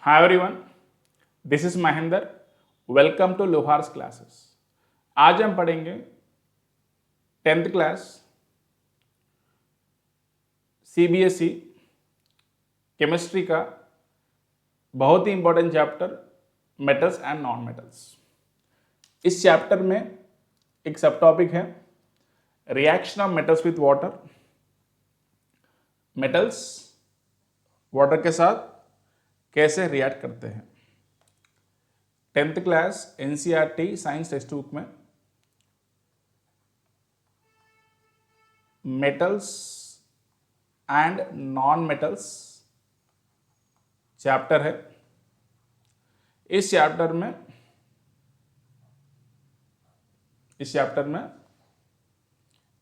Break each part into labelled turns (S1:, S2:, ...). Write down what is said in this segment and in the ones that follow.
S1: Hi everyone, this is Mahendra. Welcome to Lohars classes. आज हम पढ़ेंगे 10th क्लास सीबीएसई केमिस्ट्री का बहुत ही important chapter metals and non metals. इस चैप्टर में एक सब टॉपिक है reaction of metals with water. Metals water के साथ कैसे रिएक्ट करते हैं। 10th class NCERT science text book में metals and non metals chapter है। इस चैप्टर में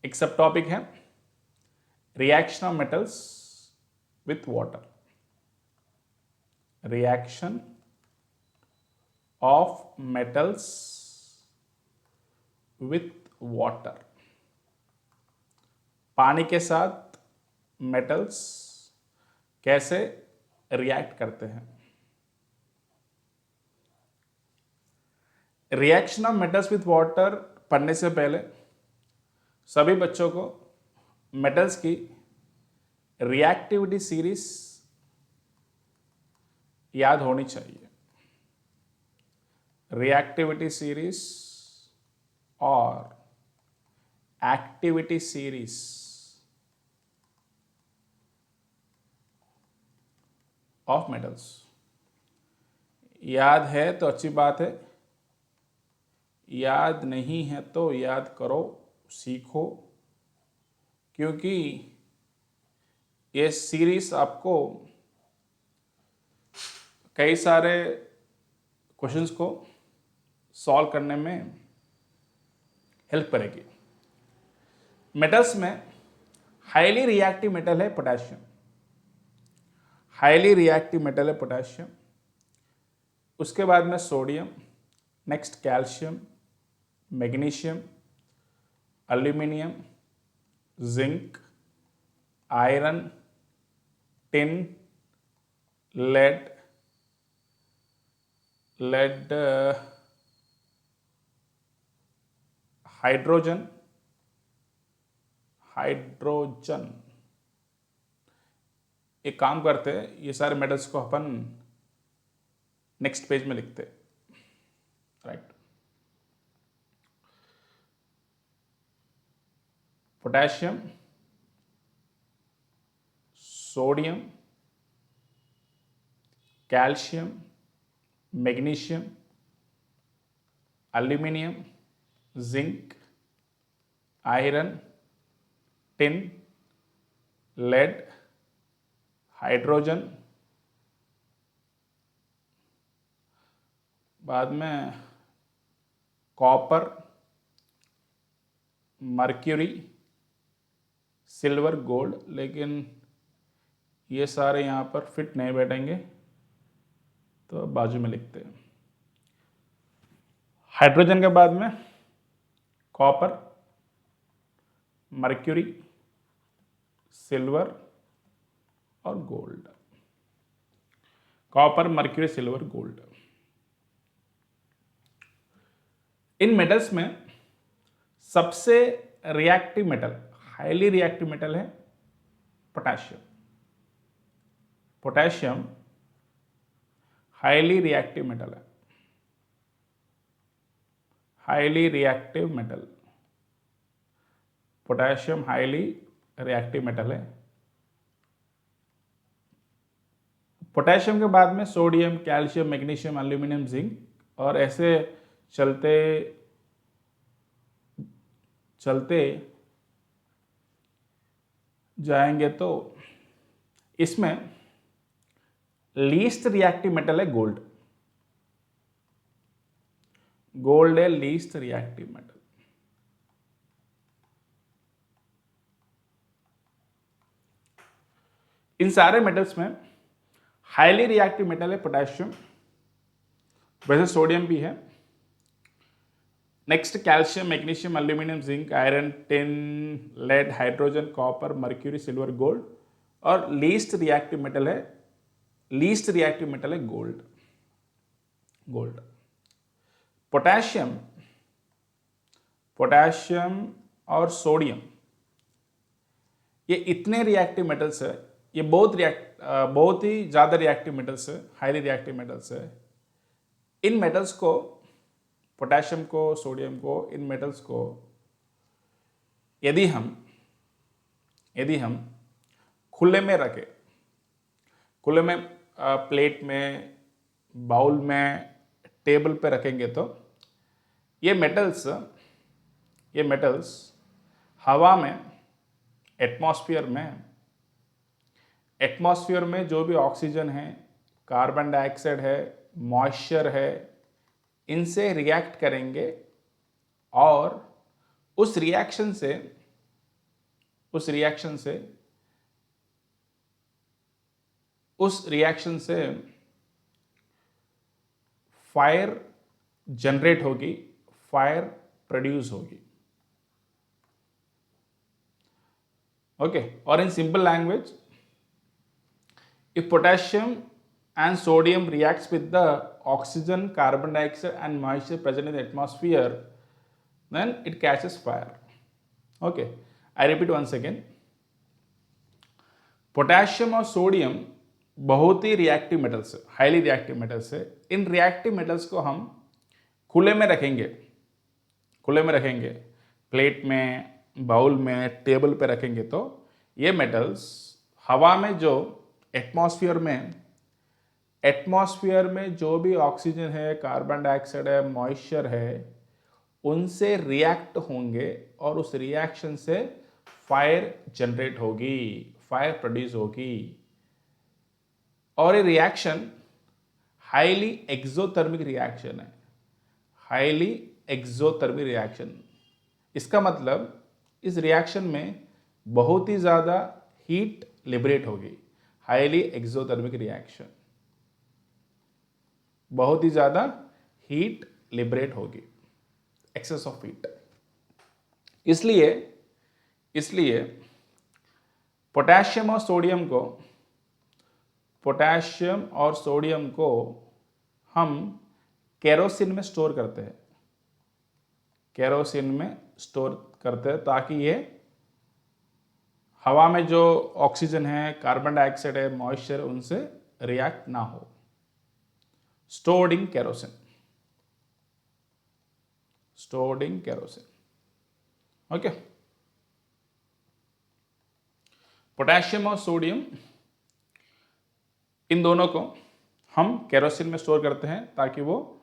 S1: एक सब टॉपिक है reaction of metals with water. Reaction of metals with water. पानी के साथ मेटल्स कैसे रिएक्ट करते हैं। Reaction of metals with water पढ़ने से पहले सभी बच्चों को मेटल्स की रिएक्टिविटी सीरीज याद होनी चाहिए। रिएक्टिविटी सीरीज और एक्टिविटी सीरीज ऑफ मेटल्स याद है तो अच्छी बात है, याद नहीं है तो याद करो, सीखो, क्योंकि ये सीरीज आपको कई सारे क्वेश्चंस को सॉल्व करने में हेल्प करेगी। मेटल्स में हाईली रिएक्टिव मेटल है पोटेशियम। हाईली रिएक्टिव मेटल है पोटेशियम। उसके बाद में sodium, next calcium, magnesium, aluminium, zinc, iron, tin, lead, hydrogen. एक काम करते हैं, ये सारे मेटल्स को अपन नेक्स्ट पेज में लिखते हैं, right. Potassium, sodium, calcium, magnesium, aluminium, zinc, iron, tin, lead, hydrogen, बाद में कॉपर, मर्क्यूरी, सिल्वर, गोल्ड। लेकिन ये सारे यहाँ पर फिट नहीं बैठेंगे तो बाजू में लिखते हैं। हाइड्रोजन के बाद में कॉपर, मर्क्यूरी, सिल्वर और gold. Copper, mercury, silver, gold. इन मेटल्स में सबसे reactive metal, highly reactive metal है potassium. Potassium highly reactive metal है। Highly reactive metal, potassium highly reactive metal है। पोटेशियम के बाद में sodium, calcium, magnesium, aluminium, zinc, और ऐसे चलते चलते जाएंगे तो इसमें लीस्ट रिएक्टिव मेटल है गोल्ड। गोल्ड है लीस्ट रिएक्टिव मेटल। इन सारे मेटल्स में हाईली रिएक्टिव मेटल है पोटेशियम, वैसे सोडियम भी है। Next calcium, magnesium, aluminium, zinc, iron, tin, lead, hydrogen, copper, mercury, silver, gold. और लीस्ट रिएक्टिव मेटल है लीस्ट रिएक्टिव मेटल है गोल्ड। गोल्ड, पोटेशियम, पोटेशियम और सोडियम, ये इतने रिएक्टिव मेटल्स है, ये बहुत ही ज़्यादा रिएक्टिव मेटल्स है, हाईली रिएक्टिव मेटल्स है। इन मेटल्स को, पोटेशियम को, सोडियम को, इन मेटल्स को यदि हम खुले में रखें, खुले में प्लेट में, बाउल में, टेबल पे रखेंगे तो ये मेटल्स हवा में, एटमॉस्फेयर में जो भी ऑक्सीजन है, कार्बन डाइऑक्साइड है, मॉइस्चर है, इनसे रिएक्ट करेंगे और उस रिएक्शन से फायर जनरेट होगी, फायर प्रोड्यूस होगी। ओके, और in simple language, if potassium and sodium reacts with the oxygen, carbon dioxide and moisture present in the atmosphere, then it catches fire. Okay, I repeat once again, potassium और sodium बहुत ही reactive metals है, highly reactive metals है। इन reactive metals को हम खुले में रखेंगे, plate में, बाउल में, टेबल पे रखेंगे तो ये मेटल्स हवा में, जो एटमॉस्फेयर में जो भी ऑक्सीजन है, कार्बन डाइऑक्साइड है, मॉइस्चर है, उनसे रिएक्ट होंगे और उस रिएक्शन से फायर जनरेट होगी, फायर प्रोड्यूस होगी। और ये रिएक्शन हाईली एक्सोथर्मिक रिएक्शन है, हाईली एक्सोथर्मिक रिएक्शन। इसका मतलब इस रिएक्शन में बहुत ही ज़्यादा हीट लिबरेट होगी, हाईली एक्सोथर्मिक रिएक्शन, बहुत ही ज़्यादा हीट लिबरेट होगी, एक्सेस ऑफ हीट। इसलिए पोटेशियम और सोडियम को हम केरोसिन में स्टोर करते हैं, ताकि ये हवा में जो ऑक्सीजन है, कार्बन डाइऑक्साइड है, मॉइस्चर, उनसे रिएक्ट ना हो। Stored in kerosene, okay. Potassium और सोडियम, इन दोनों को हम केरोसिन में स्टोर करते हैं ताकि वो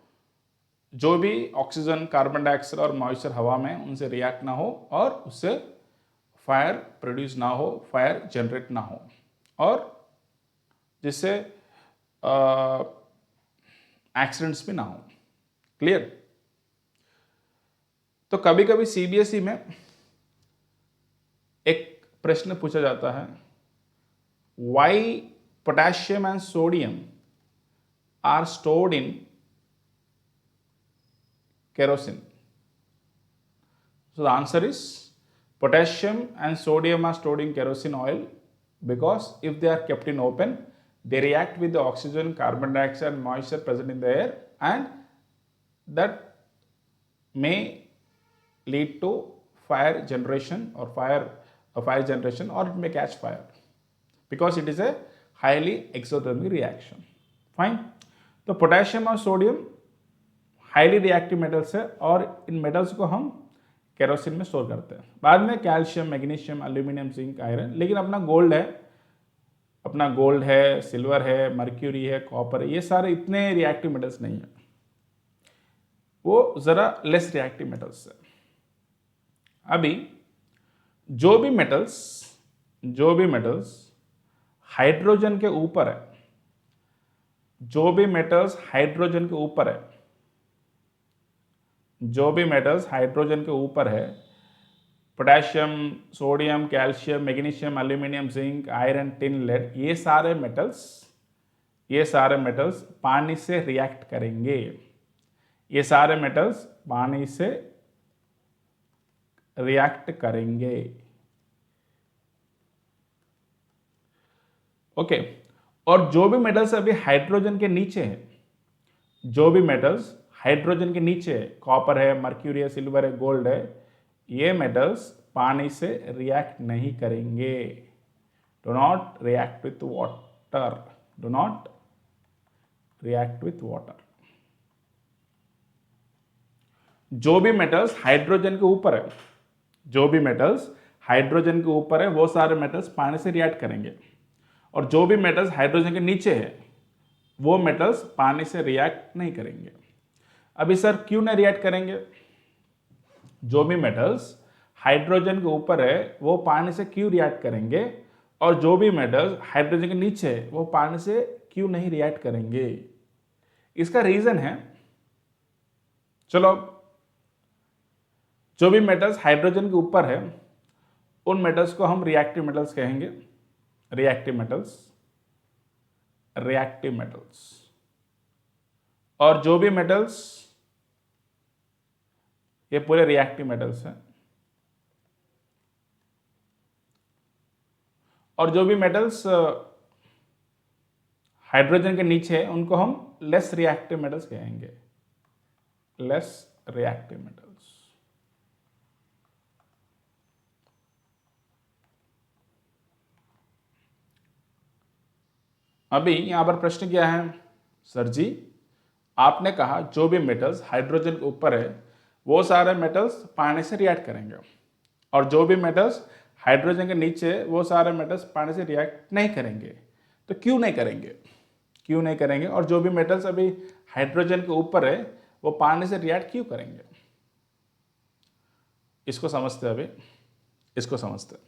S1: जो भी ऑक्सीजन, कार्बन डाइऑक्साइड और मॉइस्चर हवा में, उनसे रिएक्ट ना हो और उससे फायर प्रोड्यूस ना हो, फायर जनरेट ना हो, और जिससे एक्सीडेंट्स भी ना हो। क्लियर? तो कभी कभी सीबीएसई में एक प्रश्न पूछा जाता है, why potassium and sodium are stored in kerosene? So the answer is potassium and sodium are stored in kerosene oil because if they are kept in open, they react with the oxygen, carbon dioxide and moisture present in the air, and that may lead to fire generation or it may catch fire because it is a highly exothermic reaction. Fine. तो potassium और sodium highly reactive metals है और इन metals को हम kerosene में store करते हैं। बाद में calcium, magnesium, aluminium, zinc, iron, लेकिन अपना गोल्ड है, सिल्वर है, मर्क्यूरी है, कॉपर है, ये सारे इतने रिएक्टिव मेटल्स नहीं है, वो ज़रा लेस रिएक्टिव मेटल्स है। अभी जो भी मेटल्स हाइड्रोजन के ऊपर है, जो भी मेटल्स हाइड्रोजन के ऊपर है, potassium, sodium, calcium, magnesium, aluminium, zinc, iron, tin, lead, ये सारे मेटल्स पानी से रिएक्ट करेंगे। ये सारे मेटल्स पानी से रिएक्ट करेंगे। ओके। और जो भी मेटल्स अभी हाइड्रोजन के नीचे है, जो भी मेटल्स हाइड्रोजन के नीचे है, कॉपर है, मर्क्यूरी है, सिल्वर है, गोल्ड है, ये मेटल्स पानी से रिएक्ट नहीं करेंगे। Do not react with water, do not react with water. जो भी मेटल्स हाइड्रोजन के ऊपर है, जो भी मेटल्स हाइड्रोजन के ऊपर है, वो सारे मेटल्स पानी से रिएक्ट करेंगे। और जो भी मेटल्स हाइड्रोजन के नीचे है, वो मेटल्स पानी से रिएक्ट नहीं करेंगे। अभी सर क्यों नहीं रिएक्ट करेंगे? जो भी मेटल्स हाइड्रोजन के ऊपर है, वो पानी से क्यों रिएक्ट करेंगे, और जो भी मेटल्स हाइड्रोजन के नीचे है, वो पानी से क्यों नहीं रिएक्ट करेंगे? इसका रीजन है, चलो, जो भी मेटल्स हाइड्रोजन के ऊपर है, उन मेटल्स को हम रिएक्टिव मेटल्स कहेंगे। Reactive metals, reactive metals. और जो भी मेटल्स, ये पूरे रिएक्टिव मेटल्स हैं। और जो भी मेटल्स हाइड्रोजन के नीचे है, उनको हम लेस रिएक्टिव मेटल्स कहेंगे, लेस रिएक्टिव मेटल्स। अभी यहां पर प्रश्न क्या है? सर जी, आपने कहा जो भी मेटल्स हाइड्रोजन के ऊपर है, वो सारे मेटल्स पानी से रिएक्ट करेंगे, और जो भी मेटल्स हाइड्रोजन के नीचे है, वो सारे मेटल्स पानी से रिएक्ट नहीं करेंगे। तो क्यों नहीं करेंगे? क्यों नहीं करेंगे? और जो भी मेटल्स अभी हाइड्रोजन के ऊपर है, वो पानी से रिएक्ट क्यों करेंगे? इसको समझते हैं। अभी इसको समझते हैं।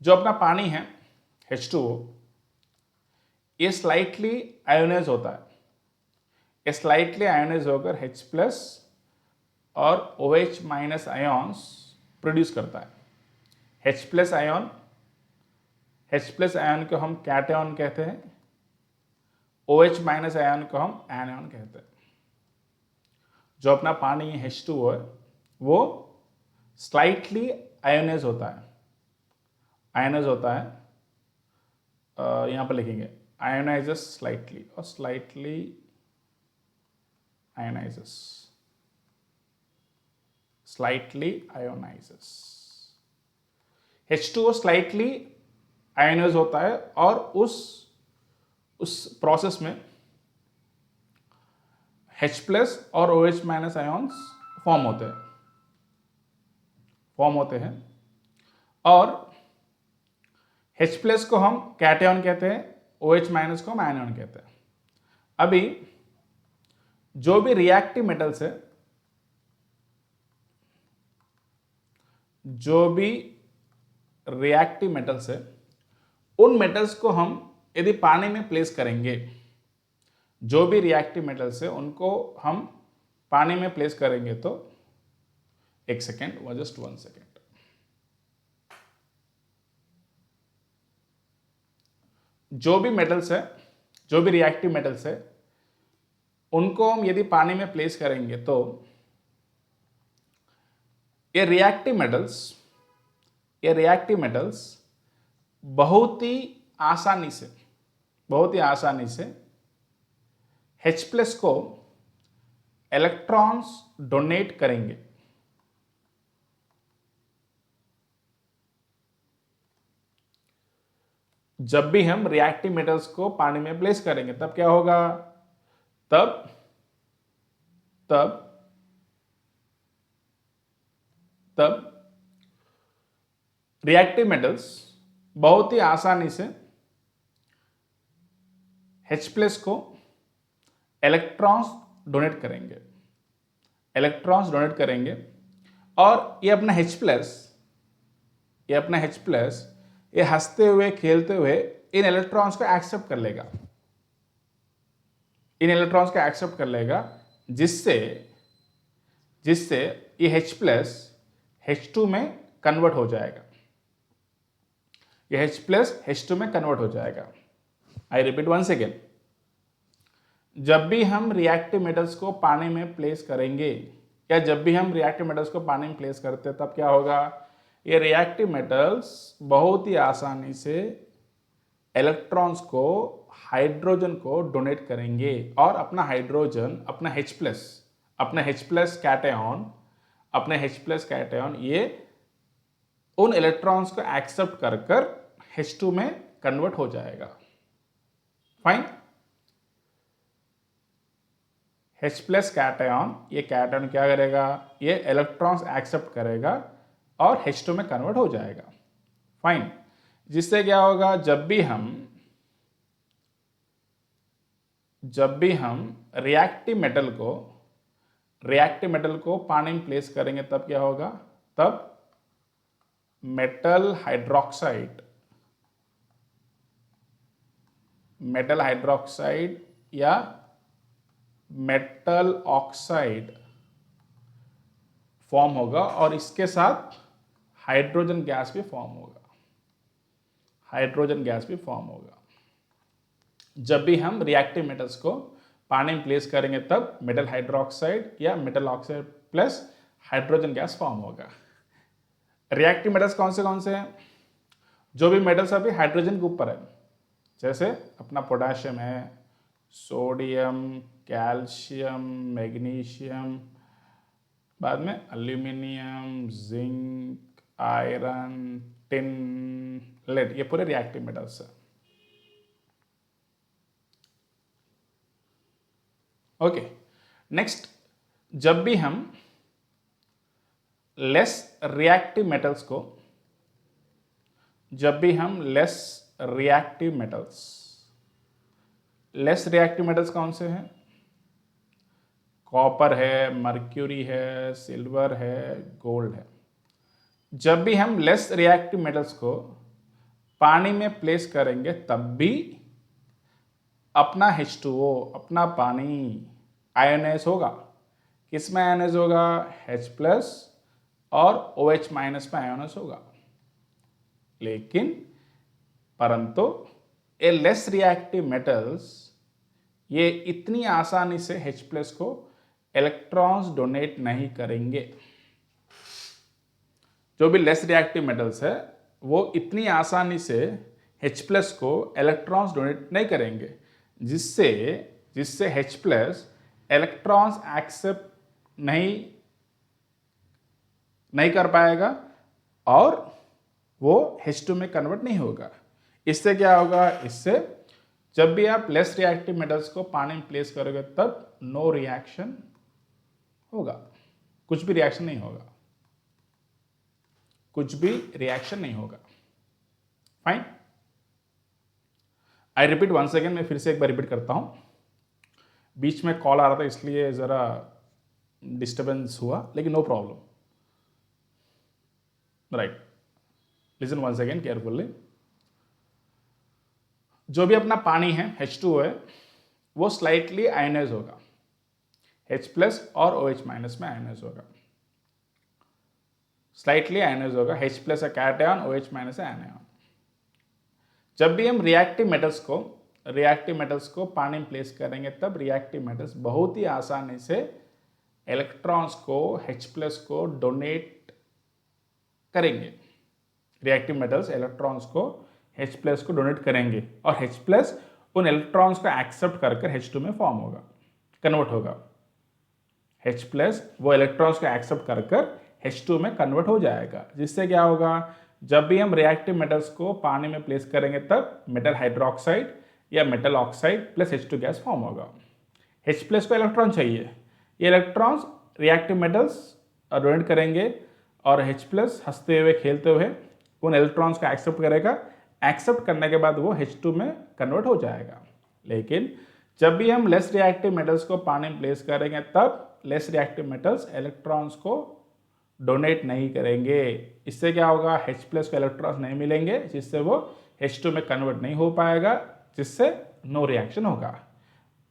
S1: जो अपना पानी है H2O, ये स्लाइटली आयोनाइज होता है। ये स्लाइटली आयोनाइज होकर H प्लस और OH माइनस आयोन्स प्रोड्यूस करता है। H plus ion, H plus ion को हम कैटायन कहते हैं, OH माइनस आयोन को हम एनायन कहते हैं। जो अपना पानी H2O है, वो स्लाइटली आयोनाइज होता है। आयोनाइज होता है, यहां पर लिखेंगे आयोनाइजेस स्लाइटली, और slightly ionises, slightly ionises. H2O slightly ionise होता है, और उस प्रोसेस में H प्लस और OH माइनस आयोन्स फॉर्म होते हैं। और H प्लस को हम कैटायन कहते हैं, OH माइनस को हम एनायन कहते हैं। अभी जो भी रिएक्टिव मेटल्स है, जो भी रिएक्टिव मेटल्स है, उन मेटल्स को हम यदि पानी में प्लेस करेंगे, जो भी रिएक्टिव मेटल्स है उनको हम पानी में प्लेस करेंगे, तो एक सेकेंड, जस्ट 1 सेकेंड। जो भी मेटल्स है, जो भी रिएक्टिव मेटल्स है, उनको हम यदि पानी में प्लेस करेंगे, तो ये रिएक्टिव मेटल्स बहुत ही आसानी से H प्लस को इलेक्ट्रॉन्स डोनेट करेंगे। जब भी हम रिएक्टिव मेटल्स को पानी में प्लेस करेंगे, तब क्या होगा? तब रिएक्टिव मेटल्स बहुत ही आसानी से H प्लस को इलेक्ट्रॉन्स डोनेट करेंगे, और ये अपना H प्लस ये हंसते हुए, खेलते हुए इन इलेक्ट्रॉन्स को एक्सेप्ट कर लेगा, जिससे ये H प्लस H2 में कन्वर्ट हो जाएगा। ये H प्लस H2 में कन्वर्ट हो जाएगा। आई रिपीट वंस अगेन, जब भी हम रिएक्टिव मेटल्स को पानी में प्लेस करेंगे, या जब भी हम रिएक्टिव मेटल्स को पानी में प्लेस करते हैं, तब क्या होगा? ये रिएक्टिव मेटल्स बहुत ही आसानी से इलेक्ट्रॉन्स को हाइड्रोजन को डोनेट करेंगे और अपना हाइड्रोजन अपना H+ कैटायन ये उन इलेक्ट्रॉन्स को एक्सेप्ट कर कर H2 में कन्वर्ट हो जाएगा। फाइन। H+ कैटायन, ये कैटायन क्या करेगा, ये इलेक्ट्रॉन्स एक्सेप्ट करेगा और H2 में कन्वर्ट हो जाएगा। फाइन। जिससे क्या होगा, जब भी हम रिएक्टिव मेटल को पानी में प्लेस करेंगे तब क्या होगा, तब मेटल हाइड्रोक्साइड या मेटल ऑक्साइड फॉर्म होगा और इसके साथ हाइड्रोजन गैस भी फॉर्म होगा। जब भी हम रिएक्टिव मेटल्स को पानी में प्लेस करेंगे तब मेटल हाइड्रोक्साइड या metal oxide plus hydrogen gas form होगा। रिएक्टिव मेटल्स कौन से हैं? जो भी मेटल्स अभी हाइड्रोजन के ऊपर है, जैसे अपना पोटेशियम है, सोडियम, कैल्शियम, मैग्नीशियम, बाद में aluminium, zinc, iron, tin, lead, ये पूरे रिएक्टिव मेटल्स है। ओके, नेक्स्ट, जब भी हम लेस रिएक्टिव मेटल्स कौन से हैं? कॉपर है, मर्क्यूरी है, सिल्वर है, गोल्ड है। जब भी हम लेस रिएक्टिव मेटल्स को पानी में प्लेस करेंगे तब भी अपना H2O, अपना पानी आयोनाइज होगा। किस में आयोनाइज होगा? H+ और OH- में आयोनाइज होगा। लेकिन परंतु ये लेस रिएक्टिव मेटल्स ये इतनी आसानी से H+ को इलेक्ट्रॉन्स डोनेट नहीं करेंगे। जो भी लेस रिएक्टिव मेटल्स है वो इतनी आसानी से H+ को इलेक्ट्रॉन्स डोनेट नहीं करेंगे, जिससे H+ इलेक्ट्रॉन्स एक्सेप्ट नहीं कर पाएगा और वो H2 में कन्वर्ट नहीं होगा। इससे क्या होगा? इससे जब भी आप लेस रिएक्टिव मेटल्स को पानी में प्लेस करोगे तब नो रिएक्शन होगा, कुछ भी रिएक्शन नहीं होगा। Fine. I repeat once again, मैं फिर से एक बार रिपीट करता हूं। बीच में कॉल आ रहा था इसलिए जरा डिस्टर्बेंस हुआ, लेकिन no problem. Right, listen once again carefully. जो भी अपना पानी है H2O है वो स्लाइटली आयोनाइज होगा, H+ और OH- में आयोनाइज होगा। स्लाइटली आयोनाइज होगा, H+ कैटायन, OH- आयोन। जब भी हम रिएक्टिव मेटल्स को पानी में प्लेस करेंगे तब रिएक्टिव मेटल्स बहुत ही आसानी से इलेक्ट्रॉन्स को H+ को डोनेट करेंगे। रिएक्टिव मेटल्स इलेक्ट्रॉन्स को H+ को डोनेट करेंगे और H+ उन इलेक्ट्रॉन्स को एक्सेप्ट कर H2 में फॉर्म होगा, कन्वर्ट होगा। H+ वो इलेक्ट्रॉन्स को एक्सेप्ट कर H2 में कन्वर्ट हो जाएगा। जिससे क्या होगा, जब भी हम रिएक्टिव मेटल्स को पानी में प्लेस करेंगे तब मेटल हाइड्रोक्साइड या metal oxide plus H2 gas form होगा। H+ को इलेक्ट्रॉन चाहिए, ये इलेक्ट्रॉन्स रिएक्टिव मेटल्स डोनेट करेंगे और H+ हंसते हुए खेलते हुए उन इलेक्ट्रॉन्स को एक्सेप्ट करेगा। एक्सेप्ट करने के बाद वो H2 में कन्वर्ट हो जाएगा। लेकिन जब भी हम लेस रिएक्टिव मेटल्स को पानी में प्लेस करेंगे तब लेस रिएक्टिव मेटल्स इलेक्ट्रॉन्स को डोनेट नहीं करेंगे। इससे क्या होगा, H+ को इलेक्ट्रॉन्स नहीं मिलेंगे, जिससे वो H2 में कन्वर्ट नहीं हो पाएगा, जिससे नो रिएक्शन होगा।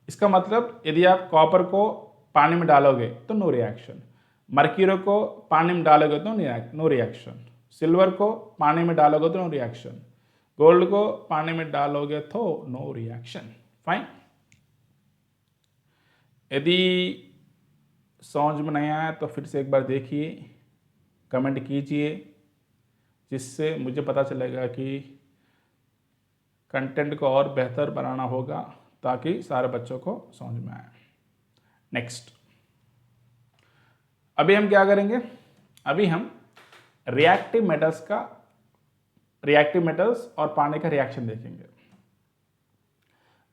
S1: इसका मतलब यदि आप कॉपर को पानी में डालोगे तो नो रिएक्शन, मर्क्यूरी को पानी में डालोगे तो नो रिएक्शन, सिल्वर को पानी में डालोगे तो नो रिएक्शन, गोल्ड को पानी में डालोगे तो नो रिएक्शन। फाइन। यदि समझ में नहीं आया तो फिर से एक बार देखिए, कमेंट कीजिए, जिससे मुझे पता चलेगा कि कंटेंट को और बेहतर बनाना होगा ताकि सारे बच्चों को समझ में आए। नेक्स्ट, अभी हम क्या करेंगे, अभी हम रिएक्टिव मेटल्स और पानी का रिएक्शन देखेंगे।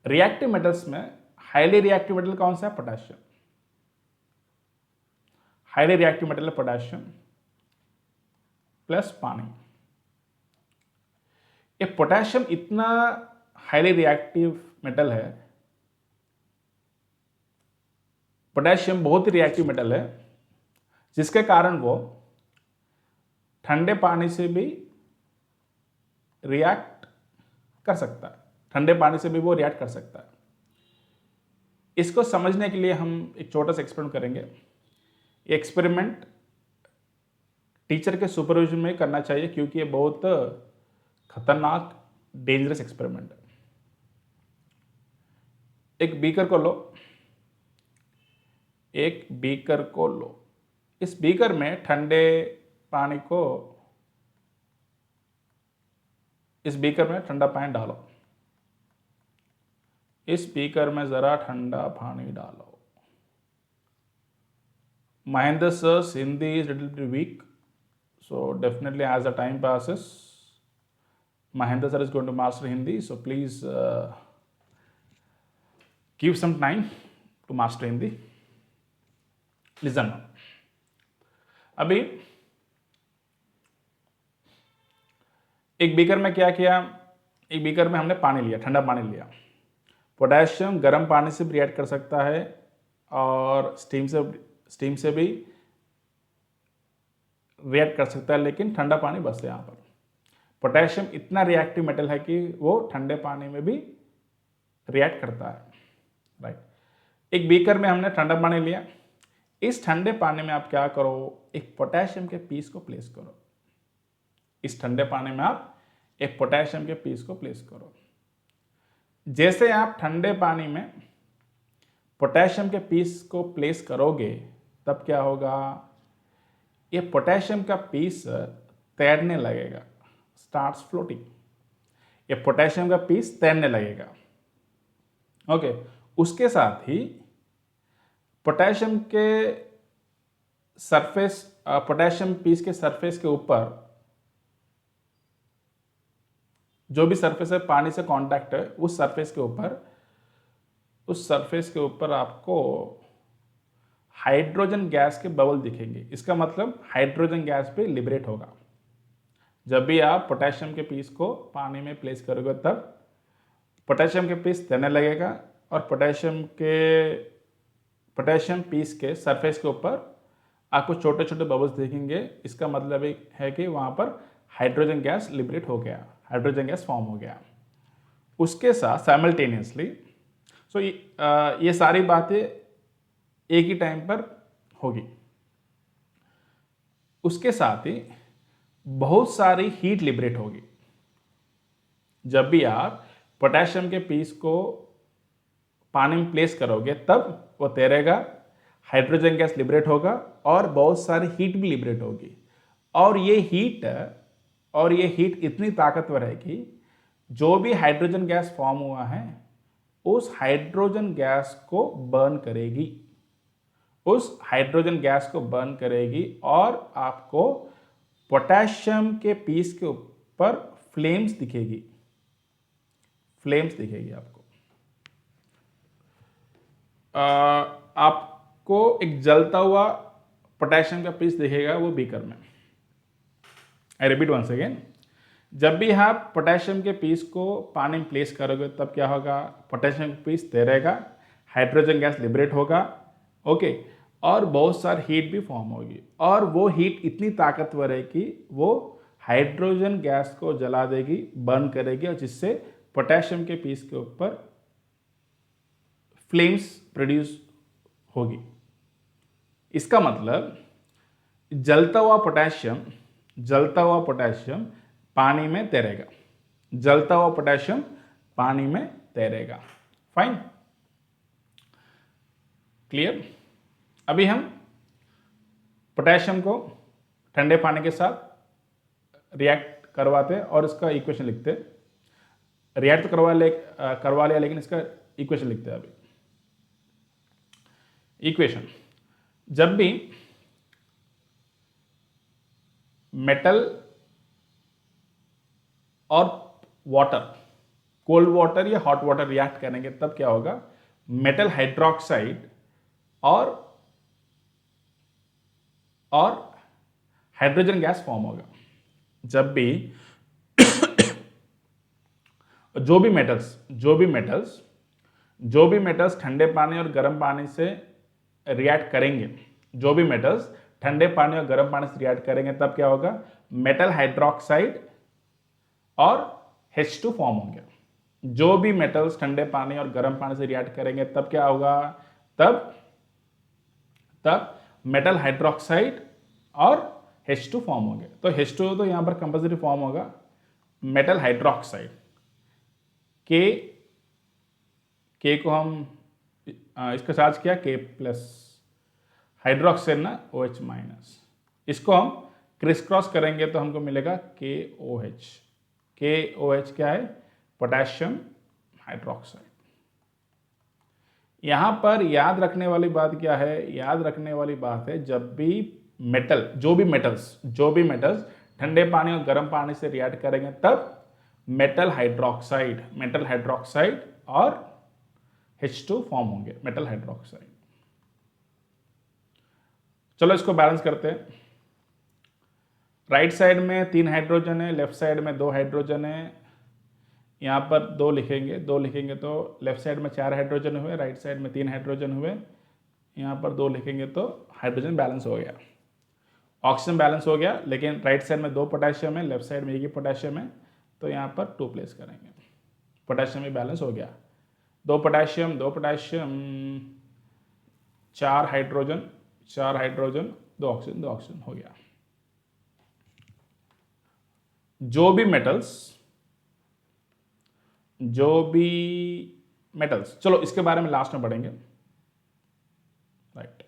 S1: रिएक्टिव मेटल्स में हाईली रिएक्टिव मेटल कौन सा है? पोटेशियम। हाईली रिएक्टिव मेटल है पोटेशियम प्लस पानी। ये पोटेशियम इतना हाईली रिएक्टिव मेटल है, पोटेशियम बहुत ही रिएक्टिव मेटल है, जिसके कारण वो ठंडे पानी से भी रिएक्ट कर सकता है। ठंडे पानी से भी वो रिएक्ट कर सकता है। इसको समझने के लिए हम एक छोटा सा एक्सपेरिमेंट करेंगे। ये एक्सपेरिमेंट टीचर के सुपरविजन में करना चाहिए क्योंकि ये बहुत खतरनाक डेंजरस एक्सपेरिमेंट है। एक बीकर को लो, एक बीकर को लो। इस बीकर में ठंडे पानी को, इस बीकर में ठंडा पानी डालो। इस बीकर में जरा ठंडा पानी डालो। Mahendra sir's Hindi is little bit weak, so definitely as the time passes, Mahendra sir is going to master Hindi. So please give some time to master Hindi. Listen now. अभी एक beaker में क्या किया, एक beaker में हमने पानी लिया, ठंडा पानी लिया। पोटेशियम गर्म पानी से भी रिएक्ट कर सकता है और स्टीम से भी रिएक्ट कर सकता है, लेकिन ठंडा पानी बस है यहाँ पर। पोटेशियम इतना रिएक्टिव मेटल है कि वो ठंडे पानी में भी रिएक्ट करता है, राइट। एक बीकर में हमने ठंडा पानी लिया। इस ठंडे पानी में आप क्या करो, एक पोटेशियम के पीस को प्लेस करो। इस ठंडे पानी में आप एक पोटेशियम के पीस को प्लेस करो। जैसे आप ठंडे पानी में पोटेशियम के पीस को प्लेस करोगे तब क्या होगा, ये पोटेशियम का पीस तैरने लगेगा, स्टार्ट्स फ्लोटिंग। ये पोटेशियम का पीस तैरने लगेगा, ओके। उसके साथ ही पोटेशियम के सरफेस, पोटेशियम पीस के सरफेस के ऊपर जो भी सरफेस है पानी से कांटेक्ट है, उस सरफेस के ऊपर आपको हाइड्रोजन गैस के बबल दिखेंगे। इसका मतलब हाइड्रोजन गैस भी लिबरेट होगा। जब भी आप पोटेशियम के पीस को पानी में प्लेस करोगे तब पोटेशियम के पीस तैरने लगेगा और पोटेशियम पीस के सरफेस के ऊपर आपको छोटे छोटे बबल्स दिखेंगे। इसका मतलब है कि वहाँ पर हाइड्रोजन गैस लिबरेट हो गया, हाइड्रोजन गैस फॉर्म हो गया। उसके साथ साइमल्टेनियसली ये सारी बातें एक ही टाइम पर होगी। उसके साथ ही बहुत सारी हीट लिबरेट होगी। जब भी आप पोटेशियम के पीस को पानी में प्लेस करोगे तब वो तैरेगा, हाइड्रोजन गैस लिबरेट होगा और बहुत सारी हीट भी लिबरेट होगी। और ये हीट इतनी ताकतवर है कि जो भी हाइड्रोजन गैस फॉर्म हुआ है उस हाइड्रोजन गैस को बर्न करेगी, और आपको पोटेशियम के पीस के ऊपर फ्लेम्स दिखेगी आपको। आपको एक जलता हुआ पोटेशियम का पीस दिखेगा वो बीकर में। आई रिपीट वंस अगेन, जब भी आप पोटेशियम के पीस को पानी में प्लेस करोगे तब क्या होगा, पोटेशियम का पीस तैरेगा, हाइड्रोजन गैस लिबरेट होगा, ओके, और बहुत सारी हीट भी फॉर्म होगी। और वो हीट इतनी ताकतवर है कि वो हाइड्रोजन गैस को जला देगी, बर्न करेगी, और जिससे पोटेशियम के पीस के ऊपर फ्लेम्स प्रोड्यूस होगी। इसका मतलब जलता हुआ पोटेशियम पानी में तैरेगा। Fine, clear. अभी हम पोटेशियम को ठंडे पानी के साथ रिएक्ट करवाते हैं और इसका इक्वेशन लिखते हैं। रिएक्ट तो करवा लिया, लेकिन इसका इक्वेशन लिखते हैं अभी। इक्वेशन, जब भी मेटल और वाटर, कोल्ड वाटर या हॉट वाटर रिएक्ट करेंगे तब क्या होगा, मेटल हाइड्रोक्साइड और हाइड्रोजन गैस फॉर्म होगा। जब भी जो भी मेटल्स ठंडे पानी और गर्म पानी से रिएक्ट करेंगे, जो भी मेटल्स ठंडे पानी और गर्म पानी से रिएक्ट करेंगे तब क्या होगा, मेटल हाइड्रोक्साइड और H2 फॉर्म होंगे। जो भी मेटल्स ठंडे पानी और गर्म पानी से रिएक्ट करेंगे तब क्या होगा, तब मेटल हाइड्रोक्साइड और H2 फॉर्म होंगे। तो H2 तो यहां पर कंपल्सरी फॉर्म होगा, मेटल हाइड्रोक्साइड के को हम इसका चार्ज किया K प्लस, हाइड्रोक्साइड ना OH माइनस, इसको हम क्रिस क्रॉस करेंगे तो हमको मिलेगा KOH। KOH क्या है, पोटेशियम हाइड्रोक्साइड। यहां पर याद रखने वाली बात क्या है, याद रखने वाली बात है जब भी मेटल, जो भी मेटल्स ठंडे पानी और गर्म पानी से रिएक्ट करेंगे तब मेटल हाइड्रोक्साइड और H2 फॉर्म होंगे, मेटल हाइड्रोक्साइड। चलो इसको बैलेंस करते हैं। राइट साइड में 3 हाइड्रोजन है, लेफ्ट साइड में 2 हाइड्रोजन है। यहाँ पर 2 लिखेंगे तो लेफ्ट साइड में 4 हाइड्रोजन हुए, राइट साइड में 3 हाइड्रोजन हुए। यहाँ पर 2 लिखेंगे तो हाइड्रोजन बैलेंस हो गया, ऑक्सीजन बैलेंस हो गया। लेकिन राइट साइड में 2 पोटेशियम है, लेफ्ट साइड में 1 ही पोटेशियम है, तो यहाँ पर 2 प्लेस करेंगे। पोटेशियम भी बैलेंस हो गया, 2 पोटेशियम 4 हाइड्रोजन 2 ऑक्सीजन हो गया। जो भी मेटल्स, चलो इसके बारे में लास्ट में पढ़ेंगे। राइट,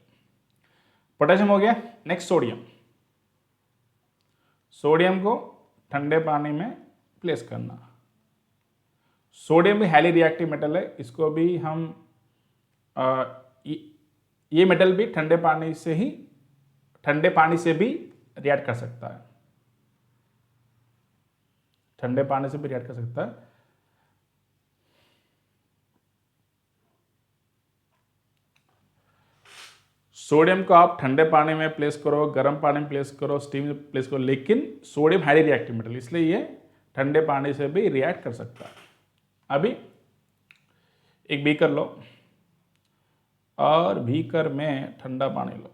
S1: पोटेशियम हो गया। नेक्स्ट सोडियम को ठंडे पानी में प्लेस करना। सोडियम भी हाईली रिएक्टिव मेटल है, इसको भी हम ये मेटल भी ठंडे पानी से भी रिएक्ट कर सकता है, ठंडे पानी से भी रिएक्ट कर सकता है। सोडियम को आप ठंडे पानी में प्लेस करो, गर्म पानी में प्लेस करो, स्टीम में प्लेस करो, लेकिन सोडियम हाईली रिएक्टिव मेटल, इसलिए ये ठंडे पानी से भी रिएक्ट कर सकता है। अभी एक बीकर लो और बीकर में ठंडा पानी लो।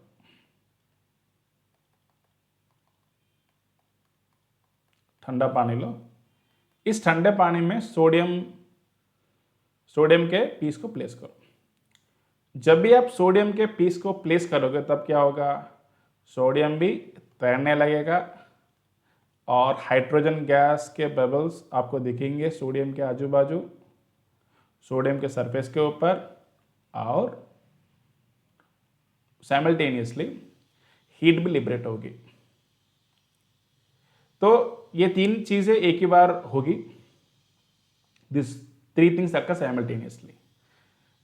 S1: ठंडा पानी लो, इस ठंडे पानी में सोडियम के पीस को प्लेस करो। जब भी आप सोडियम के पीस को प्लेस करोगे तब क्या होगा, सोडियम भी तैरने लगेगा और हाइड्रोजन गैस के बबल्स आपको दिखेंगे सोडियम के आजू बाजू, सोडियम के सरफेस के ऊपर, और साइमल्टेनियसली हीट भी लिबरेट होगी। तो ये 3 चीजें एक ही बार होगी, दिस 3 थिंग्स अकर साइमल्टेनियसली।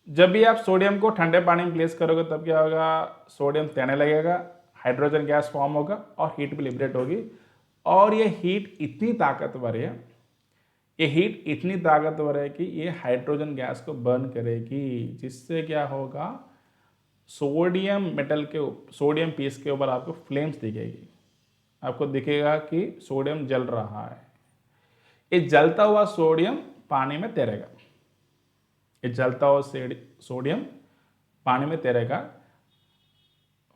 S1: जब भी आप सोडियम को ठंडे पानी में प्लेस करोगे तब क्या होगा, सोडियम तैरने लगेगा, हाइड्रोजन गैस फॉर्म होगा और हीट भी लिबरेट होगी। और ये हीट इतनी ताकतवर है, कि ये हाइड्रोजन गैस को बर्न करेगी, जिससे क्या होगा, सोडियम पीस के ऊपर आपको फ्लेम्स दिखेगी, आपको दिखेगा कि सोडियम जल रहा है। ये जलता हुआ सोडियम पानी में तैरेगा, सोडियम पानी में तैरेगा।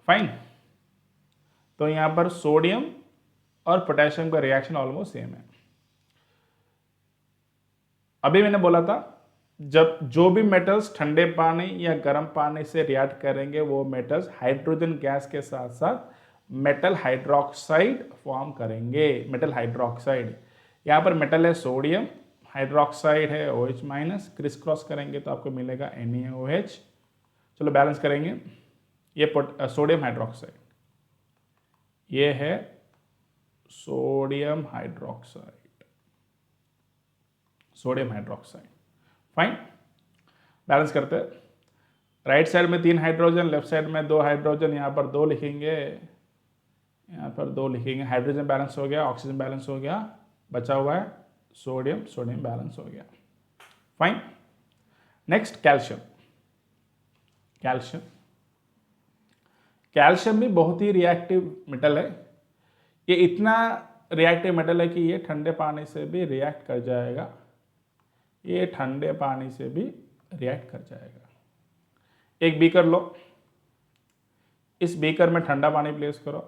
S1: फाइन, तो यहां पर सोडियम और पोटेशियम का रिएक्शन ऑलमोस्ट सेम है। अभी मैंने बोला था जब जो भी मेटल्स ठंडे पानी या गर्म पानी से रिएक्ट करेंगे वो मेटल्स हाइड्रोजन गैस के साथ साथ मेटल हाइड्रोक्साइड फॉर्म करेंगे। मेटल हाइड्रोक्साइड, यहाँ पर मेटल है सोडियम, हाइड्रोक्साइड है OH माइनस, क्रिस क्रॉस करेंगे तो आपको मिलेगा NaOH। चलो बैलेंस करेंगे, ये सोडियम हाइड्रोक्साइड, ये है sodium hydroxide, sodium hydroxide. Fine, balance करते हैं। राइट साइड में 3 हाइड्रोजन, लेफ्ट साइड में 2 हाइड्रोजन, यहाँ पर 2 लिखेंगे, यहाँ पर 2 लिखेंगे। हाइड्रोजन बैलेंस हो गया, ऑक्सीजन बैलेंस हो गया, बचा हुआ है सोडियम, सोडियम बैलेंस हो गया। Fine, next calcium. Calcium, calcium भी बहुत ही रिएक्टिव मेटल है। ये इतना रिएक्टिव मेटल है कि ये ठंडे पानी से भी रिएक्ट कर जाएगा, ये ठंडे पानी से भी रिएक्ट कर जाएगा। एक बीकर लो, इस बीकर में ठंडा पानी प्लेस करो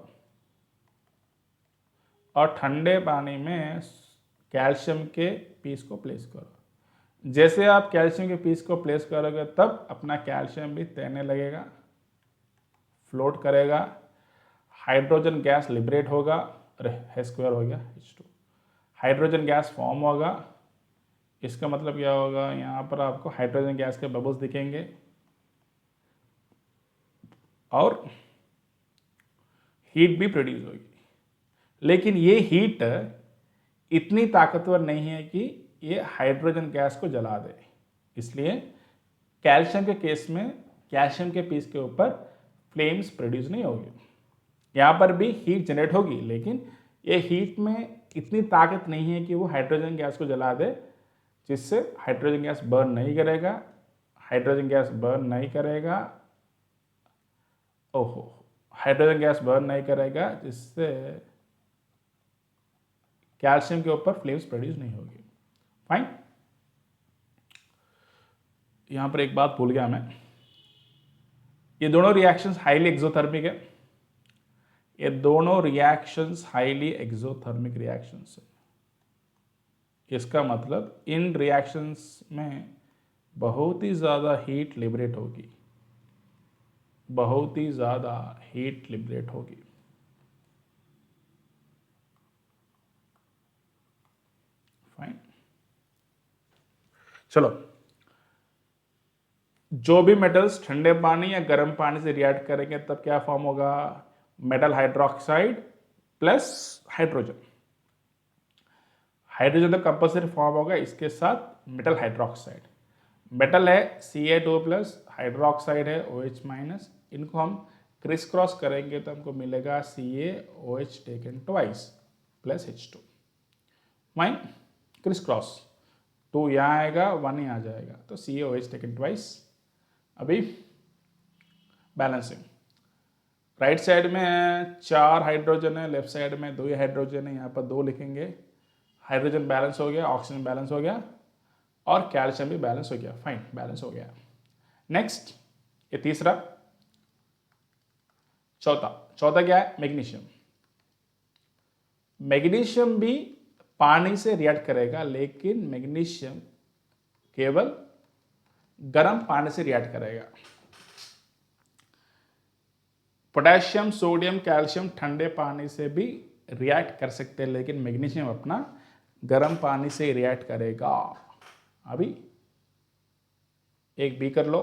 S1: और ठंडे पानी में कैल्शियम के पीस को प्लेस करो। जैसे आप कैल्शियम के पीस को प्लेस करोगे तब अपना कैल्शियम भी तैरने लगेगा, फ्लोट करेगा, हाइड्रोजन गैस लिबरेट होगा, अरे H2 हो गया H2, हाइड्रोजन गैस फॉर्म होगा। इसका मतलब क्या होगा, यहाँ पर आपको हाइड्रोजन गैस के बबल्स दिखेंगे और हीट भी प्रोड्यूस होगी। लेकिन ये हीट इतनी ताकतवर नहीं है कि ये हाइड्रोजन गैस को जला दे, इसलिए कैल्शियम के केस में कैल्शियम के पीस के ऊपर फ्लेम्स प्रोड्यूस नहीं होगी। यहाँ पर भी हीट जनरेट होगी, लेकिन ये हीट में इतनी ताकत नहीं है कि वो हाइड्रोजन गैस को जला दे, जिससे हाइड्रोजन गैस बर्न नहीं करेगा, हाइड्रोजन गैस बर्न नहीं करेगा, ओहो, हाइड्रोजन गैस बर्न नहीं करेगा, जिससे कैल्शियम के ऊपर फ्लेम्स प्रोड्यूस नहीं होगी। फाइन, यहां पर एक बात भूल गया मैं, ये दोनों रिएक्शंस हाईली एक्सोथर्मिक है, ये दोनों रिएक्शंस हाईली एक्सोथर्मिक रिएक्शंस है। इसका मतलब इन रिएक्शंस में बहुत ही ज़्यादा हीट लिबरेट होगी, बहुत ही ज़्यादा हीट लिबरेट होगी। फाइन, चलो, जो भी मेटल्स ठंडे पानी या गर्म पानी से रिएक्ट करेंगे तब क्या फॉर्म होगा, metal hydroxide plus hydrogen. Hydrogen तो कंपल्सरी फॉर्म होगा, इसके साथ मेटल हाइड्रोक्साइड। मेटल है Ca2 प्लस, हाइड्रोक्साइड है OH माइनस, इनको हम क्रिस क्रॉस करेंगे तो हमको मिलेगा CaOH taken twice plus H2। Fine, criss cross, 2 यहाँ आएगा, 1 यहाँ आ जाएगा, तो CaOH टेकन ट्वाइस। अभी बैलेंसिंग, राइट साइड में 4 हाइड्रोजन है, लेफ्ट साइड में 2 हाइड्रोजन है, यहाँ पर 2 लिखेंगे। हाइड्रोजन बैलेंस हो गया, ऑक्सीजन बैलेंस हो गया और कैल्शियम भी बैलेंस हो गया। फाइन, बैलेंस हो गया। नेक्स्ट, ये तीसरा। चौथा क्या है, मैग्नीशियम। मैग्नीशियम भी पानी से रिएक्ट करेगा, लेकिन मैग्नीशियम केवल गर्म पानी से रिएक्ट करेगा। पोटेशियम, सोडियम, कैल्शियम ठंडे पानी से भी रिएक्ट कर सकते हैं, लेकिन मैग्नीशियम अपना गर्म पानी से रिएक्ट करेगा। अभी एक बीकर लो,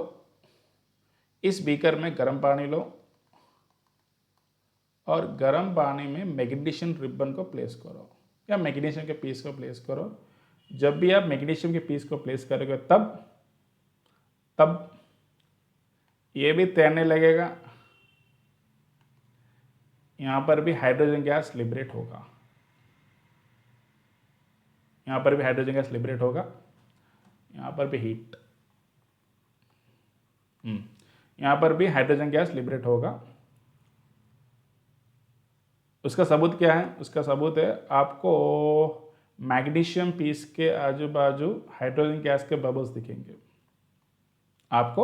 S1: इस बीकर में गर्म पानी लो और गर्म पानी में मैग्नीशियम रिबन को प्लेस करो या मैग्नीशियम के पीस को प्लेस करो। जब भी आप मैग्नीशियम के पीस को प्लेस करोगे तब ये भी तैरने लगेगा, यहाँ पर भी हाइड्रोजन गैस लिबरेट होगा, यहाँ पर भी हाइड्रोजन गैस लिबरेट होगा, यहाँ पर भी हीट, यहाँ पर भी हाइड्रोजन गैस लिबरेट होगा। उसका सबूत क्या है, उसका सबूत है आपको मैग्नीशियम पीस के आजू बाजू हाइड्रोजन गैस के बबल्स दिखेंगे। आपको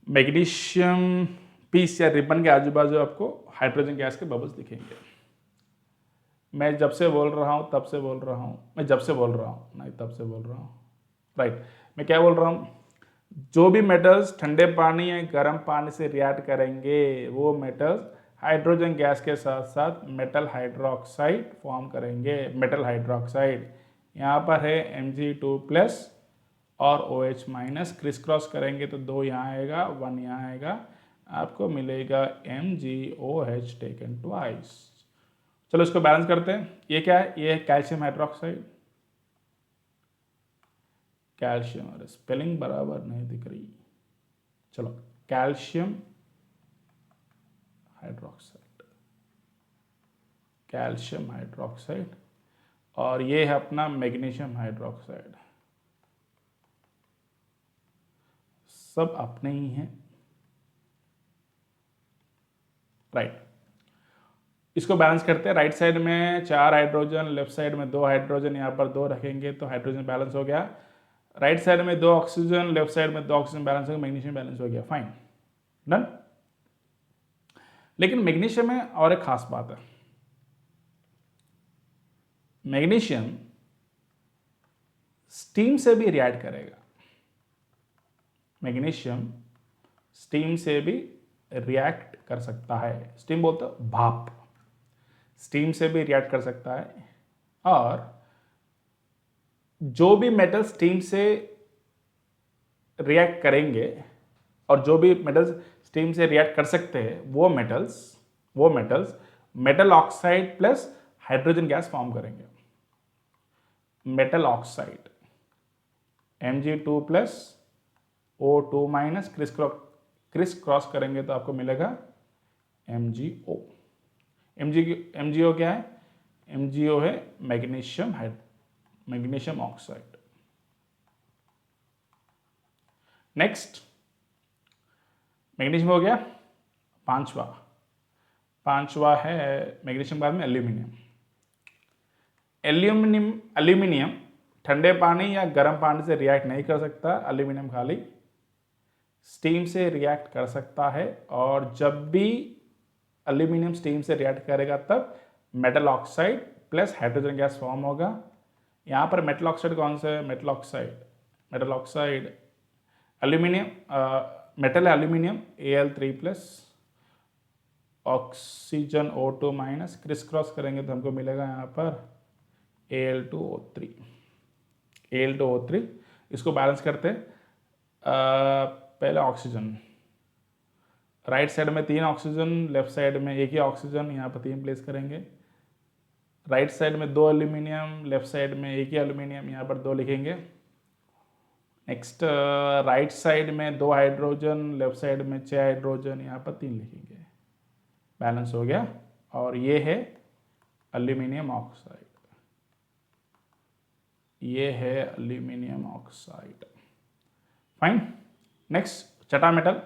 S1: मैग्नीशियम पीस या रिबन के आजू बाजू आपको हाइड्रोजन गैस के बबल्स दिखेंगे। मैं जब से बोल रहा हूँ तब से बोल रहा हूँ, मैं जब से बोल रहा हूँ नहीं तब से बोल रहा हूँ, राइट। मैं क्या बोल रहा हूँ, जो भी मेटल्स ठंडे पानी या गर्म पानी से रिएक्ट करेंगे वो मेटल्स हाइड्रोजन गैस के साथ साथ मेटल हाइड्रोक्साइड फॉर्म करेंगे। मेटल हाइड्रोक्साइड यहाँ पर है Mg2 प्लस और OH माइनस, क्रिस क्रॉस करेंगे तो 2 यहाँ आएगा, 1 यहाँ आएगा, आपको मिलेगा MgOH टेकन ट्वाइस। चलो इसको बैलेंस करते हैं। ये क्या है, ये है कैल्शियम हाइड्रोक्साइड, कैल्शियम, अरे स्पेलिंग बराबर नहीं दिख रही, चलो कैल्शियम हाइड्रोक्साइड, कैल्शियम हाइड्रोक्साइड, और ये है अपना मैग्नीशियम हाइड्रोक्साइड, सब अपने ही हैं, राइट। इसको बैलेंस करते हैं, राइट साइड में 4 हाइड्रोजन, लेफ्ट साइड में 2 हाइड्रोजन, यहाँ पर 2 रखेंगे तो हाइड्रोजन बैलेंस हो गया। राइट साइड में 2 ऑक्सीजन, लेफ्ट साइड में 2 ऑक्सीजन बैलेंस हो गया, मैग्नीशियम बैलेंस हो गया, फाइन, डन। लेकिन मैग्नीशियम में और एक खास बात है, मैग्नीशियम स्टीम से भी रिएक्ट करेगा, मैग्नीशियम स्टीम से भी रिएक्ट कर सकता है, स्टीम बोलते हैं भाप, स्टीम से भी रिएक्ट कर सकता है। और जो भी मेटल स्टीम से रिएक्ट करेंगे और जो भी मेटल्स स्टीम से रिएक्ट कर सकते हैं वो metals metal oxide plus hydrogen gas form करेंगे, metal oxide Mg2 plus O2 minus criss cross करेंगे तो आपको मिलेगा MgO। MgO क्या है? MgO है मैग्नीशियम ऑक्साइड। नेक्स्ट मैग्नीशियम हो गया, पांचवा है मैग्नीशियम, बाद में एल्यूमिनियम ठंडे पानी या गर्म पानी से रिएक्ट नहीं कर सकता, एल्यूमिनियम खाली स्टीम से रिएक्ट कर सकता है, और जब भी एल्यूमिनियम स्टीम से रिएक्ट करेगा तब metal oxide plus hydrogen gas form होगा। यहाँ पर मेटल ऑक्साइड कौन सा है? मेटल ऑक्साइड एल्यूमिनियम, मेटल है aluminium Al3 plus oxygen O2 minus, criss cross करेंगे तो हमको मिलेगा यहाँ पर Al2O3। इसको बैलेंस करते पहले ऑक्सीजन, राइट साइड में 3 ऑक्सीजन, लेफ्ट साइड में एक ही ऑक्सीजन, यहाँ पर 3 प्लेस करेंगे। राइट साइड में 2 एल्यूमिनियम, लेफ्ट साइड में एक ही एल्यूमिनियम, यहाँ पर 2 लिखेंगे। नेक्स्ट राइट साइड में 2 हाइड्रोजन, लेफ्ट साइड में 6 हाइड्रोजन, यहाँ पर 3 लिखेंगे, बैलेंस हो गया। और ये है एल्यूमिनियम ऑक्साइड, ये है एल्यूमिनियम ऑक्साइड, फाइन। नेक्स्ट छठा मेटल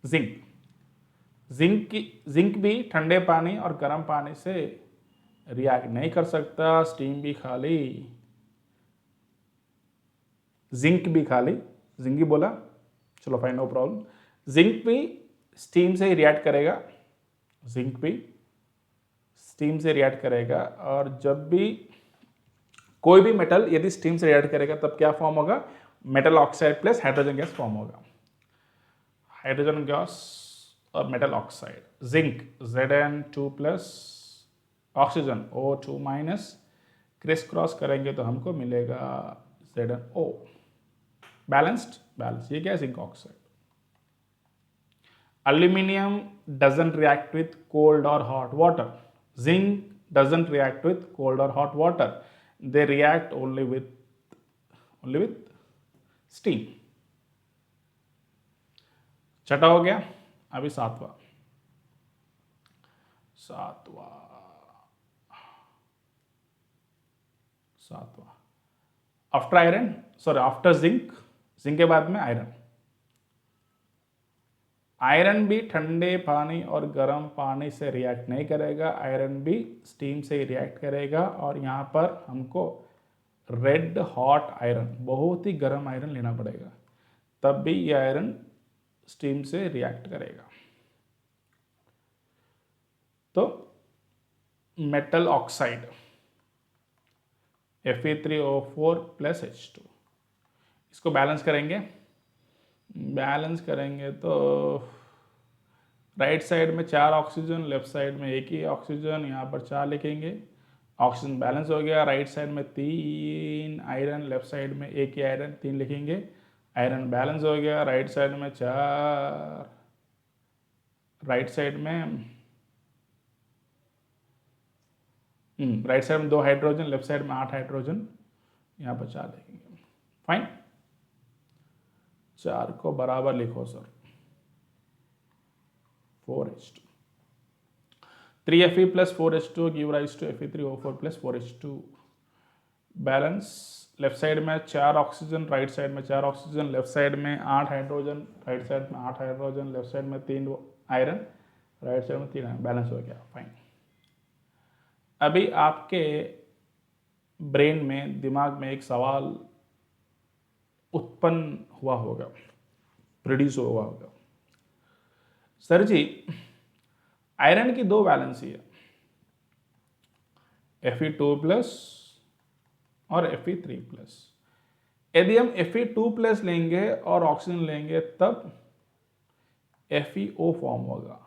S1: जिंक भी ठंडे पानी और गर्म पानी से रिएक्ट नहीं कर सकता, स्टीम भी खाली, जिंक ही बोला, चलो फाइन, नो प्रॉब्लम। जिंक भी स्टीम से ही रिएक्ट करेगा, और जब भी कोई भी मेटल यदि स्टीम से रिएक्ट करेगा तब क्या फॉर्म होगा? Metal oxide plus hydrogen gas form होगा, हाइड्रोजन गैस और metal oxide. Zinc Zn2 plus oxygen O2 minus, criss cross करेंगे तो हमको मिलेगा ZnO, बैलेंस। ये क्या है? Zinc oxide. Aluminium doesn't react with cold or hot water. Zinc doesn't react with cold or hot water. They react only with steam. छठा हो गया, अभी सातवां। आफ्टर जिंक के बाद में आयरन भी ठंडे पानी और गर्म पानी से रिएक्ट नहीं करेगा, आयरन भी स्टीम से ही रिएक्ट करेगा। और यहाँ पर हमको रेड हॉट आयरन, बहुत ही गर्म आयरन लेना पड़ेगा, तब भी ये आयरन स्टीम से रिएक्ट करेगा। तो metal oxide Fe3O4 plus H2, इसको बैलेंस करेंगे तो राइट साइड में 4 ऑक्सीजन, लेफ्ट साइड में एक ही ऑक्सीजन, यहाँ पर 4 लिखेंगे, ऑक्सीजन बैलेंस हो गया। राइट साइड में 3 आयरन, लेफ्ट साइड में एक ही आयरन, 3 लिखेंगे, आयरन बैलेंस हो गया। राइट साइड में 4, राइट साइड में 2 हाइड्रोजन, लेफ्ट साइड में 8 हाइड्रोजन, यहाँ पर 4 लिखेंगे, फाइन, 4 को बराबर लिखो sir, 4H2, 3Fe plus 4H2 give rise to Fe3O4 plus 4H2. Balance, left side में 4 ऑक्सीजन, राइट साइड में 4 ऑक्सीजन, लेफ्ट साइड में 8 हाइड्रोजन, राइट साइड में 8 हाइड्रोजन, लेफ्ट साइड में 3 आयरन, राइट साइड में 3 आयरन, बैलेंस हो गया, fine. अभी आपके ब्रेन में, दिमाग में एक सवाल उत्पन्न हुआ होगा, प्रोड्यूस हुआ होगा, सर जी आयरन की 2 वैलेंसी है, Fe2 प्लस और Fe3+। यदि हम Fe2+ लेंगे और ऑक्सीजन लेंगे तब FeO फॉर्म होगा,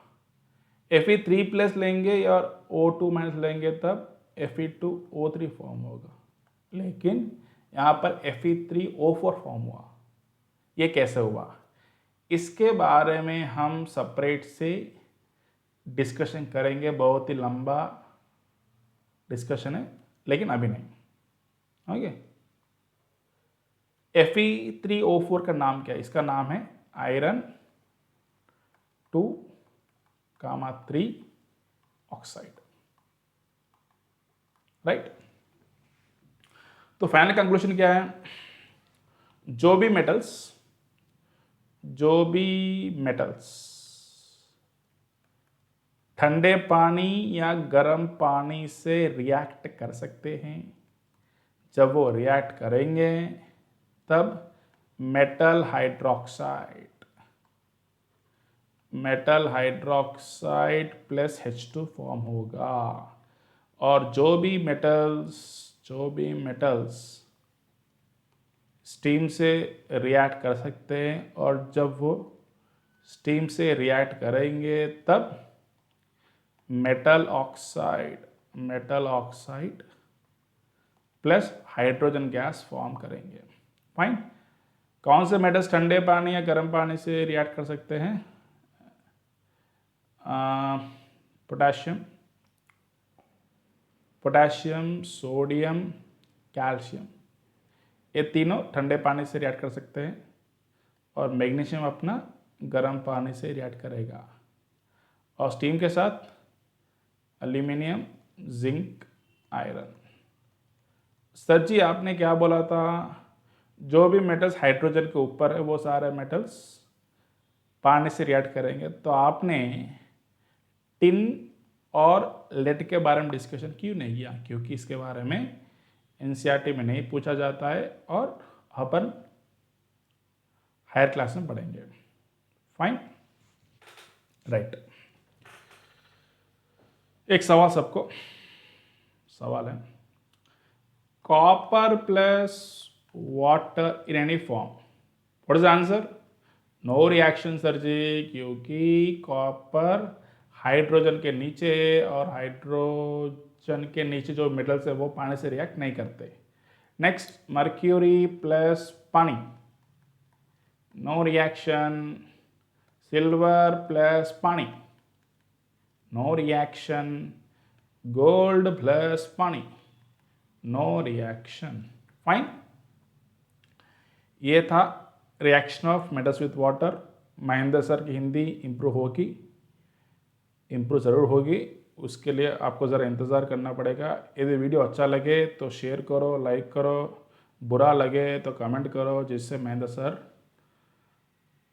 S1: Fe3+ लेंगे और O2- लेंगे तब Fe2O3 फॉर्म होगा, लेकिन यहाँ पर Fe3O4 फॉर्म हुआ। ये कैसे हुआ, इसके बारे में हम सेपरेट से डिस्कशन करेंगे, बहुत ही लंबा डिस्कशन है, लेकिन अभी नहीं। ओके, Fe3O4 का नाम क्या है, इसका नाम है आयरन 2,3 ऑक्साइड, राइट। तो फाइनल कंक्लूजन क्या है, जो भी मेटल्स ठंडे पानी या गर्म पानी से रिएक्ट कर सकते हैं, जब वो रिएक्ट करेंगे तब metal hydroxide plus H2 form होगा। और जो भी मेटल्स स्टीम से रिएक्ट कर सकते हैं, और जब वो स्टीम से रिएक्ट करेंगे तब metal oxide plus hydrogen gas form करेंगे, फाइन। कौन से मेटल्स ठंडे पानी या गर्म पानी से रिएक्ट कर सकते हैं, पोटेशियम, सोडियम, कैल्शियम, ये तीनों ठंडे पानी से रिएक्ट कर सकते हैं, और मैग्नीशियम अपना गर्म पानी से रिएक्ट करेगा, और स्टीम के साथ एल्यूमिनियम, जिंक, आयरन। सर जी आपने क्या बोला था, जो भी मेटल्स हाइड्रोजन के ऊपर है वो सारे मेटल्स पानी से रिएक्ट करेंगे, तो आपने टिन और लेड के बारे में डिस्कशन क्यों नहीं किया, क्योंकि इसके बारे में एनसीईआरटी में नहीं पूछा जाता है, और अपन हायर क्लास में पढ़ेंगे, फाइन, राइट। एक सबको सवाल है, copper plus water in any form, what is the answer, no reaction sir ji, क्योंकि कॉपर हाइड्रोजन के नीचे और हाइड्रोजन के नीचे जो मेटल्स है वो पानी से रिएक्ट नहीं करते। नेक्स्ट, मर्क्यूरी प्लस पानी, नो रिएक्शन। सिल्वर प्लस पानी, नो रिएक्शन। गोल्ड प्लस पानी, नो रिएक्शन, फाइन। ये था reaction of metals with water. Mahendra sir की हिंदी इम्प्रूव ज़रूर होगी, उसके लिए आपको ज़रा इंतज़ार करना पड़ेगा। यदि वीडियो अच्छा लगे तो शेयर करो, लाइक करो, बुरा लगे तो कमेंट करो, जिससे महेंद्र सर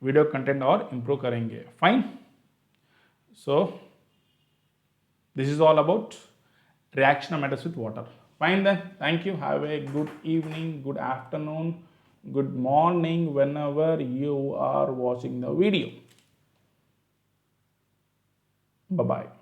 S1: वीडियो कंटेंट और इम्प्रूव करेंगे, fine. So this is all about reaction of metals with water. Fine then, thank you. Have a good evening, good afternoon, good morning whenever you are watching the video. Bye bye.